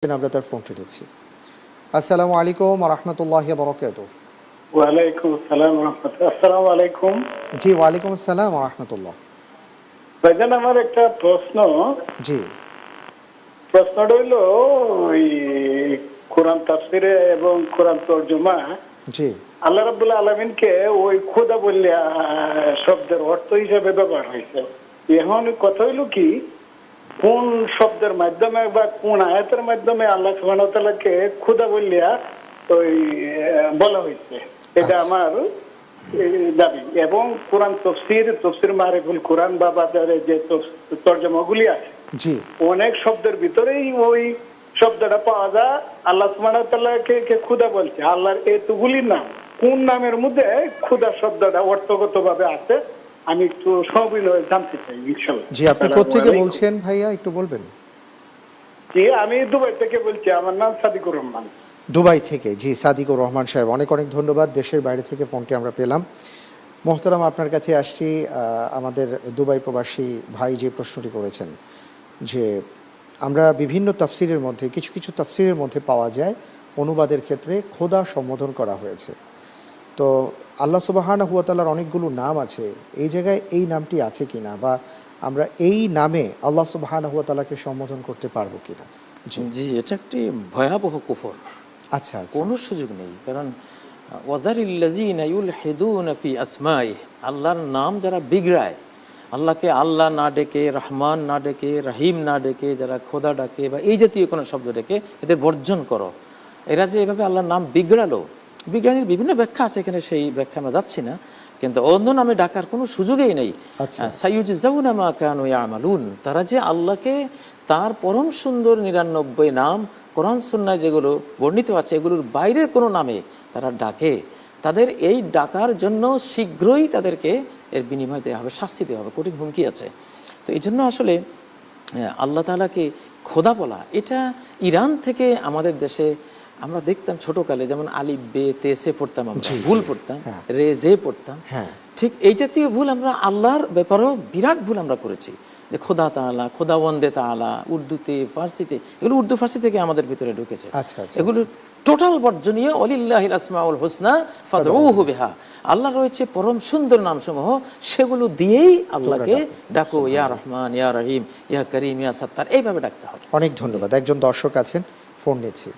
আমরা তার ফোনটি নিচ্ছি। আসসালামু আলাইকুম ওয়া রাহমাতুল্লাহি ওয়া বারাকাতুহু। ওয়া আলাইকুম আসসালাম ওয়া রাহমাতুল্লাহ। আসসালামু আলাইকুম। জি, ওয়া আলাইকুম আসসালাম ওয়া রাহমাতুল্লাহ। ভাইজান, আমার একটা প্রশ্ন। জি, প্রশ্নটা হইল, ওই কোরআন তাফসিরে এবং কোরআন তরজমা জি, আল্লাহ রাব্বুল আলামিনকে ওই খোদা বললে শব্দের অর্থ হিসেবে ব্যবহার হয়েছে। এখন কথা হইল কি, কোন শব্দের মাধ্যমে বা কোন আয়াতের মাধ্যমে আল্লাহ সুবহানাহু ওয়া তাআলাকে খোদা বললিয়া ওই বলা হয়েছে, এটা আচ্ছা। আমার দাবি। এবং কোরআন তফসির মারিফুল কোরআন বা বাজারে যে তর্জমাগুলি আছে, জি, অনেক শব্দের ভিতরেই ওই শব্দটা পাওয়া যায়। আল্লাহ সুবহানাহু ওয়া তাআলাকে খোদা বলছে। আল্লাহর এতগুলি নাম, কোন নামের মধ্যে খোদা শব্দটা অর্থগতভাবে আছে, আমি একটু সবিনয়ে জানতে চাই ইনশাআল্লাহ। জি, আপনি কোত্থেকে বলছেন ভাইয়া একটু বলবেন? জি, আমি দুবাই থেকে বলছি। আমার নাম সাদিকুর রহমান। দুবাই থেকে। জি, সাদিকুর রহমান সাহেব, অনেক অনেক ধন্যবাদ। দেশের বাইরে থেকে ফোনটি আমরা পেলাম। মোহতারাম, আপনার কাছে আসছি। আমাদের দুবাই প্রবাসী ভাই যে প্রশ্নটি করেছেন যে আমরা বিভিন্ন তাফসিরের মধ্যে কিছু কিছু তাফসিরের মধ্যে পাওয়া যায় অনুবাদের ক্ষেত্রে খোদা সম্বোধন করা হয়েছে। তো আল্লাহ সুবহানাহু ওয়া তাআলার অনেকগুলো নাম আছে, এই জায়গায় এই নামটি আছে কিনা, বা আমরা এই নামে আল্লাহ সুবহানাহু ওয়া তাআলাকে সম্বোধন করতে পারবো কিনা? জি, জি, এটা একটি ভয়াবহ কুফর। আচ্ছা আচ্ছা, কোনো সুযোগ নেই। কারণ ওয়াদারিল্লাযিনা ইউলহিদুনা ফি আসমাইহি, আল্লাহর নাম যারা বিগড়ায়, আল্লাহকে আল্লাহ না ডেকে, রহমান না ডেকে, রহিম না ডেকে, যারা খোদা ডাকে বা এই জাতীয় কোনো শব্দ ডেকে, এদের বর্জন করো। এরা যে এভাবে আল্লাহর নাম বিগড়ালো, বিজ্ঞানের বিভিন্ন ব্যাখ্যা আছে, এখানে সেই ব্যাখ্যা আমরা যাচ্ছি না। কিন্তু অন্য নামে ডাকার কোনো সুযোগই নেই। আচ্ছা। সাইয়ুজজাউনা মা কানু ইয়ামালুন, তারা যে আল্লাহকে তার পরম সুন্দর 99 নাম কোরআন সুন্নায় যেগুলো বর্ণিত আছে এগুলোর বাইরের কোনো নামে তারা ডাকে, তাদের এই ডাকার জন্য শীঘ্রই তাদেরকে এর বিনিময় দেওয়া হবে, শাস্তি দেওয়া হবে, কঠিন হুমকি আছে। তো এই জন্য আসলে আল্লাহ তাআলাকে খোদা বলা, এটা ইরান থেকে আমাদের দেশে আমরা দেখতাম ছোটকালে, যেমন আলিফ বে তে সে পড়তাম, আমরা ভুল পড়তাম, রে জে পড়তাম। ঠিক এই জাতীয় ভুল আমরা আল্লাহর ব্যাপারেও বিরাট ভুল আমরা করেছি, যে খোদা তাআলা, খোদা ওয়ান্দে তাআলা, উর্দুতে, ফার্সিতে, এগুলো উর্দু ফার্সি থেকে আমাদের ভিতরে ঢুকেছে। এগুলো টোটাল বর্জনীয়। ওয়ালিল্লাহিল আসমাউল হুসনা ফাদউহু বিহা, আল্লাহ রয়েছে পরম সুন্দর নামসমূহ, সেগুলো দিয়েই আল্লাহকে ডাকো, ইয়া রহমান, ইয়া রহিম, ইয়া করিম, ইয়া সত্তার, এইভাবে ডাকতে হবে। অনেক ধন্যবাদ। একজন দর্শক আছেন, ফোন নিচ্ছি।